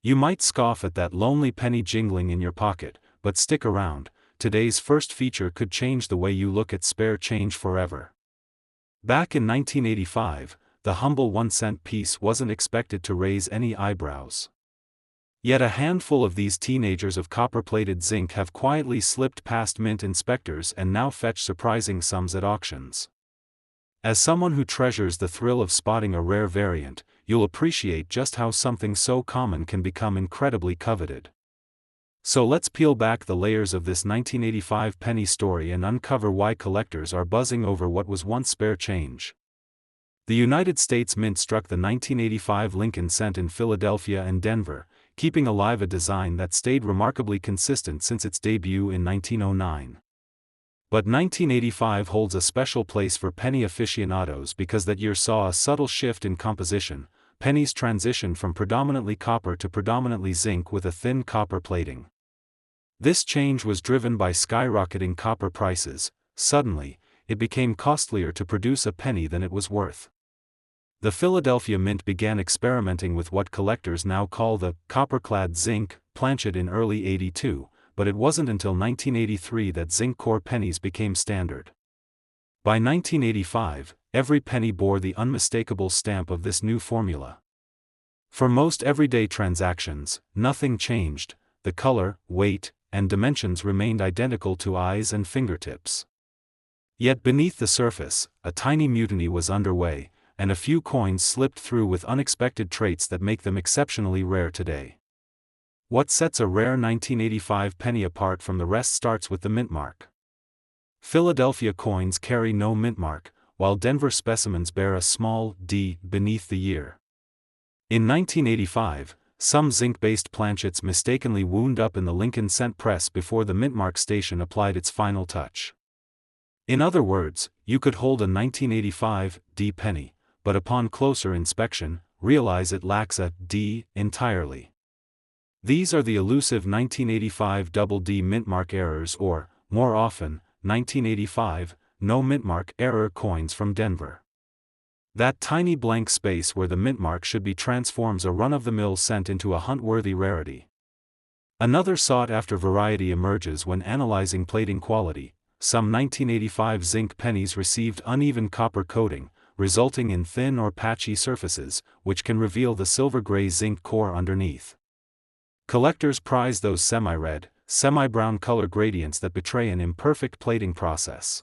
You might scoff at that lonely penny jingling in your pocket, but stick around. Today's first feature could change the way you look at spare change forever. Back in 1985, the humble 1-cent piece wasn't expected to raise any eyebrows. Yet a handful of these teenagers of copper-plated zinc have quietly slipped past mint inspectors and now fetch surprising sums at auctions. As someone who treasures the thrill of spotting a rare variant, you'll appreciate just how something so common can become incredibly coveted. So let's peel back the layers of this 1985 penny story and uncover why collectors are buzzing over what was once spare change. The United States Mint struck the 1985 Lincoln cent in Philadelphia and Denver, keeping alive a design that stayed remarkably consistent since its debut in 1909. But 1985 holds a special place for penny aficionados because that year saw a subtle shift in composition. Pennies transitioned from predominantly copper to predominantly zinc with a thin copper plating. This change was driven by skyrocketing copper prices. Suddenly, it became costlier to produce a penny than it was worth. The Philadelphia Mint began experimenting with what collectors now call the copper-clad zinc planchet in early '82, but it wasn't until 1983 that zinc core pennies became standard. By 1985, every penny bore the unmistakable stamp of this new formula. For most everyday transactions, nothing changed. The color, weight, and dimensions remained identical to eyes and fingertips. Yet beneath the surface, a tiny mutiny was underway, and a few coins slipped through with unexpected traits that make them exceptionally rare today. What sets a rare 1985 penny apart from the rest starts with the mint mark. Philadelphia coins carry no mint mark, while Denver specimens bear a small D beneath the year. In 1985, some zinc-based planchets mistakenly wound up in the Lincoln cent press before the mint mark station applied its final touch. In other words, you could hold a 1985 D penny, but upon closer inspection, realize it lacks a D entirely. These are the elusive 1985 double D mint mark errors or, more often, 1985 no mint mark error coins from Denver. That tiny blank space where the mint mark should be transforms a run-of-the-mill cent into a hunt-worthy rarity. Another sought-after variety emerges when analyzing plating quality. Some 1985 zinc pennies received uneven copper coating, resulting in thin or patchy surfaces, which can reveal the silver-gray zinc core underneath. Collectors prize those semi-red, semi-brown color gradients that betray an imperfect plating process.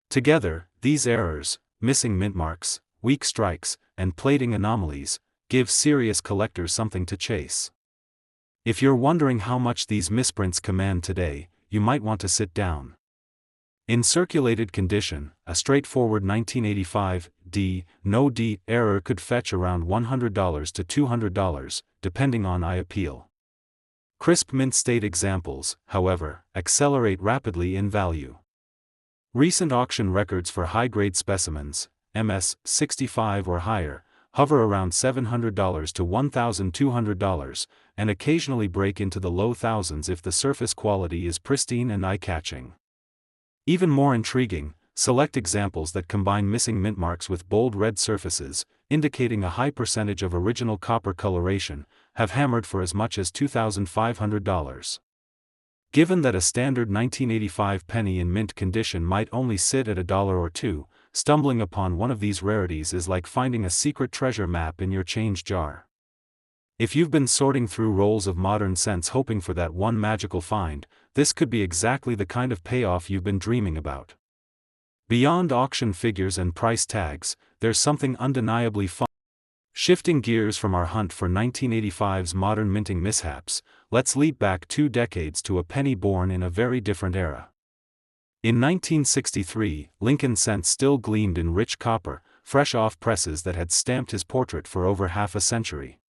Together, these errors, missing mint marks, weak strikes, and plating anomalies, give serious collectors something to chase. If you're wondering how much these misprints command today, you might want to sit down. In circulated condition, a straightforward 1985 D, no D error could fetch around $100 to $200, depending on eye appeal. Crisp mint state examples, however, accelerate rapidly in value. Recent auction records for high-grade specimens, MS 65 or higher, hover around $700 to $1,200, and occasionally break into the low thousands if the surface quality is pristine and eye-catching. Even more intriguing, select examples that combine missing mint marks with bold red surfaces, indicating a high percentage of original copper coloration, have hammered for as much as $2,500. Given that a standard 1985 penny in mint condition might only sit at $1 or $2, stumbling upon one of these rarities is like finding a secret treasure map in your change jar. If you've been sorting through rolls of modern cents hoping for that one magical find, this could be exactly the kind of payoff you've been dreaming about. Beyond auction figures and price tags, there's something undeniably fun. Shifting gears from our hunt for 1985's modern minting mishaps, let's leap back 2 decades to a penny born in a very different era. In 1963, Lincoln cent still gleamed in rich copper, fresh off presses that had stamped his portrait for over half a century.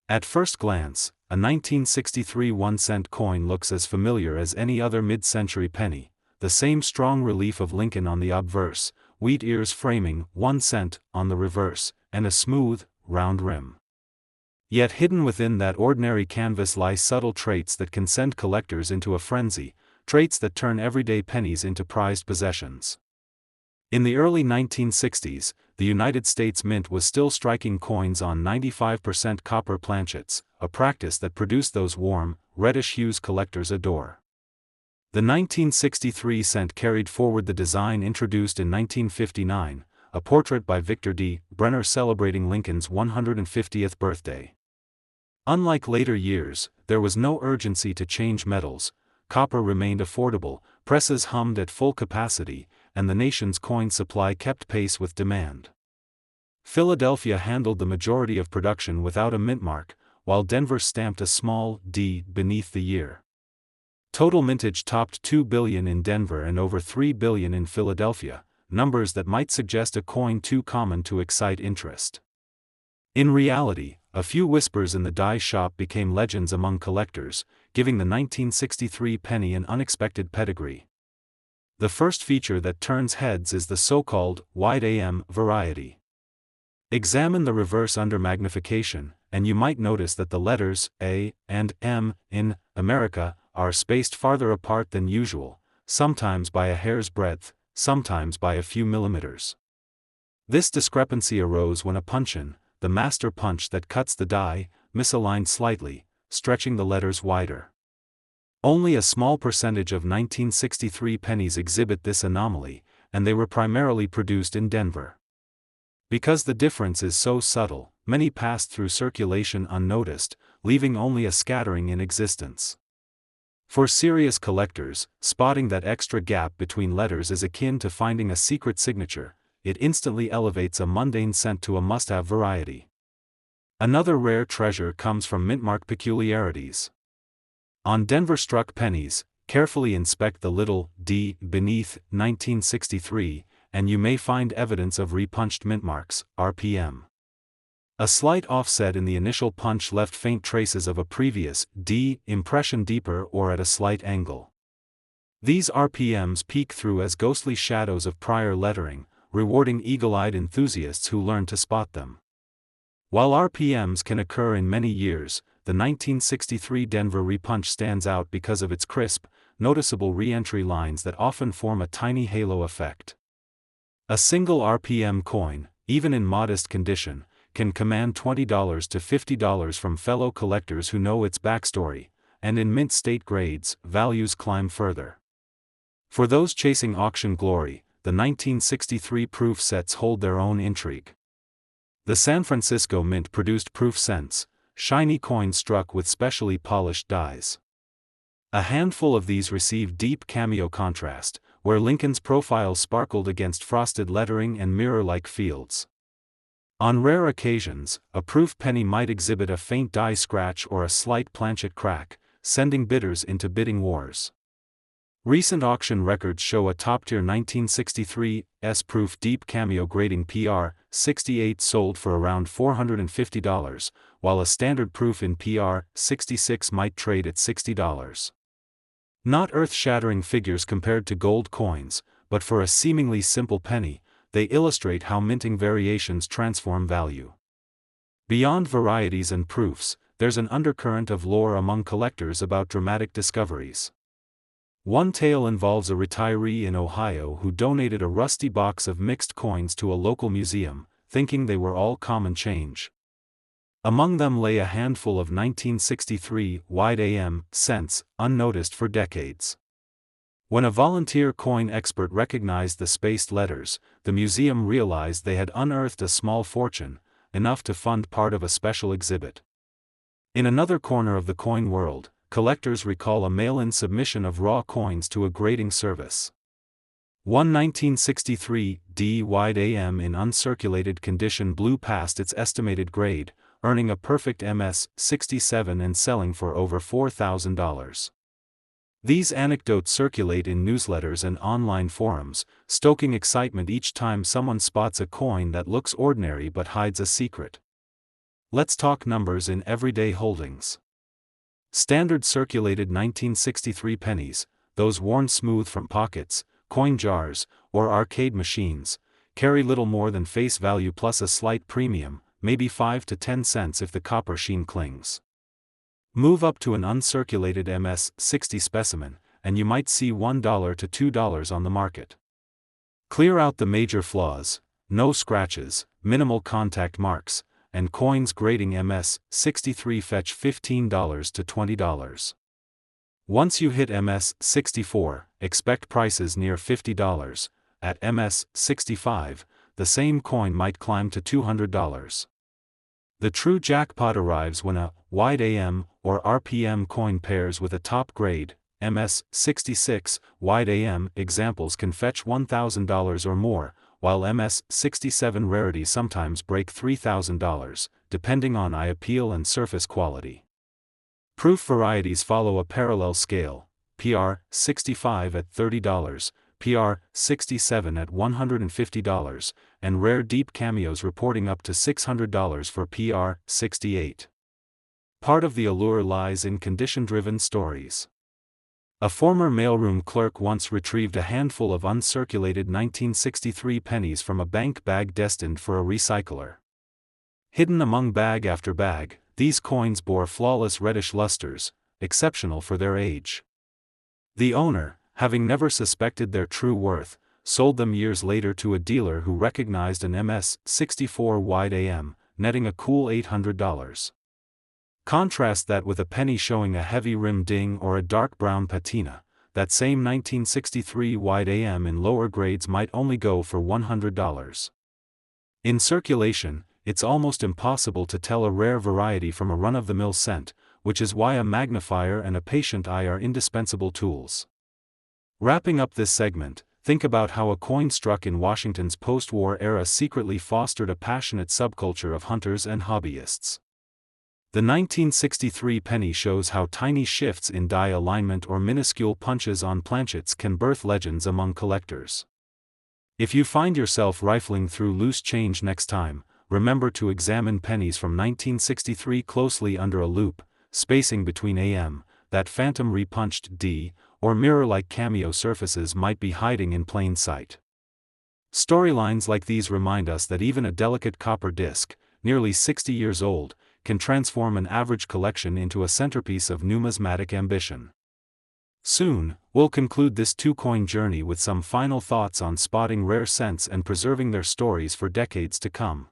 At first glance, a 1963 1-cent coin looks as familiar as any other mid-century penny, the same strong relief of Lincoln on the obverse, wheat ears framing 1 cent on the reverse, and a smooth, round rim. Yet hidden within that ordinary canvas lie subtle traits that can send collectors into a frenzy, traits that turn everyday pennies into prized possessions. In the early 1960s, the United States Mint was still striking coins on 95% copper planchets, a practice that produced those warm, reddish hues collectors adore. The 1963 cent carried forward the design introduced in 1959, a portrait by Victor D. Brenner celebrating Lincoln's 150th birthday. Unlike later years, there was no urgency to change metals, copper remained affordable, presses hummed at full capacity, and the nation's coin supply kept pace with demand. Philadelphia handled the majority of production without a mint mark, while Denver stamped a small D beneath the year. Total mintage topped $2 billion in Denver and over $3 billion in Philadelphia, numbers that might suggest a coin too common to excite interest. In reality, a few whispers in the die shop became legends among collectors, giving the 1963 penny an unexpected pedigree. The first feature that turns heads is the so-called wide AM variety. Examine the reverse under magnification, and you might notice that the letters A and M in America are spaced farther apart than usual, sometimes by a hair's breadth, sometimes by a few millimeters. This discrepancy arose when a punch-in, the master punch that cuts the die, misaligned slightly, stretching the letters wider. Only a small percentage of 1963 pennies exhibit this anomaly, and they were primarily produced in Denver. Because the difference is so subtle, many passed through circulation unnoticed, leaving only a scattering in existence. For serious collectors, spotting that extra gap between letters is akin to finding a secret signature. It instantly elevates a mundane cent to a must-have variety. Another rare treasure comes from mintmark peculiarities. On Denver-struck pennies, carefully inspect the little D beneath 1963, and you may find evidence of repunched mintmarks, RPM. A slight offset in the initial punch left faint traces of a previous D impression deeper or at a slight angle. These RPMs peek through as ghostly shadows of prior lettering, rewarding eagle-eyed enthusiasts who learn to spot them. While RPMs can occur in many years, the 1963 Denver repunch stands out because of its crisp, noticeable re-entry lines that often form a tiny halo effect. A single RPM coin, even in modest condition, can command $20 to $50 from fellow collectors who know its backstory, and in mint state grades, values climb further. For those chasing auction glory, the 1963 proof sets hold their own intrigue. The San Francisco Mint produced proof cents, shiny coins struck with specially polished dies. A handful of these received deep cameo contrast, where Lincoln's profile sparkled against frosted lettering and mirror-like fields. On rare occasions, a proof penny might exhibit a faint die scratch or a slight planchet crack, sending bidders into bidding wars. Recent auction records show a top-tier 1963 S-proof deep cameo grading PR 68 sold for around $450, while a standard proof in PR 66 might trade at $60. Not earth-shattering figures compared to gold coins, but for a seemingly simple penny, they illustrate how minting variations transform value. Beyond varieties and proofs, there's an undercurrent of lore among collectors about dramatic discoveries. One tale involves a retiree in Ohio who donated a rusty box of mixed coins to a local museum, thinking they were all common change. Among them lay a handful of 1963 wide AM cents, unnoticed for decades. When a volunteer coin expert recognized the spaced letters, the museum realized they had unearthed a small fortune, enough to fund part of a special exhibit. In another corner of the coin world, collectors recall a mail-in submission of raw coins to a grading service. One 1963 D wide AM in uncirculated condition blew past its estimated grade, earning a perfect MS 67 and selling for over $4,000. These anecdotes circulate in newsletters and online forums, stoking excitement each time someone spots a coin that looks ordinary but hides a secret. Let's talk numbers in everyday holdings. Standard circulated 1963 pennies, those worn smooth from pockets, coin jars, or arcade machines, carry little more than face value plus a slight premium, maybe 5 to 10 cents if the copper sheen clings. Move up to an uncirculated MS 60 specimen, and you might see $1 to $2 on the market. Clear out the major flaws, no scratches, minimal contact marks, and coins grading MS-63 fetch $15 to $20. Once you hit MS-64, expect prices near $50. At MS-65, the same coin might climb to $200. The true jackpot arrives when a wide AM or RPM coin pairs with a top grade MS-66 wide AM examples can fetch $1,000 or more, while MS-67 rarities sometimes break $3,000, depending on eye appeal and surface quality. Proof varieties follow a parallel scale, PR-65 at $30, PR-67 at $150, and rare deep cameos reporting up to $600 for PR-68. Part of the allure lies in condition-driven stories. A former mailroom clerk once retrieved a handful of uncirculated 1963 pennies from a bank bag destined for a recycler. Hidden among bag after bag, these coins bore flawless reddish lusters, exceptional for their age. The owner, having never suspected their true worth, sold them years later to a dealer who recognized an MS-64 wide AM, netting a cool $800. Contrast that with a penny showing a heavy rim ding or a dark brown patina. That same 1963 wide AM in lower grades might only go for $100. In circulation, it's almost impossible to tell a rare variety from a run-of-the-mill cent, which is why a magnifier and a patient eye are indispensable tools. Wrapping up this segment, think about how a coin struck in Washington's post-war era secretly fostered a passionate subculture of hunters and hobbyists. The 1963 penny shows how tiny shifts in die alignment or minuscule punches on planchets can birth legends among collectors. If you find yourself rifling through loose change next time, remember to examine pennies from 1963 closely under a loupe, spacing between AM, that phantom repunched D, or mirror-like cameo surfaces might be hiding in plain sight. Storylines like these remind us that even a delicate copper disc, nearly 60 years old, can transform an average collection into a centerpiece of numismatic ambition. Soon, we'll conclude this two-coin journey with some final thoughts on spotting rare cents and preserving their stories for decades to come.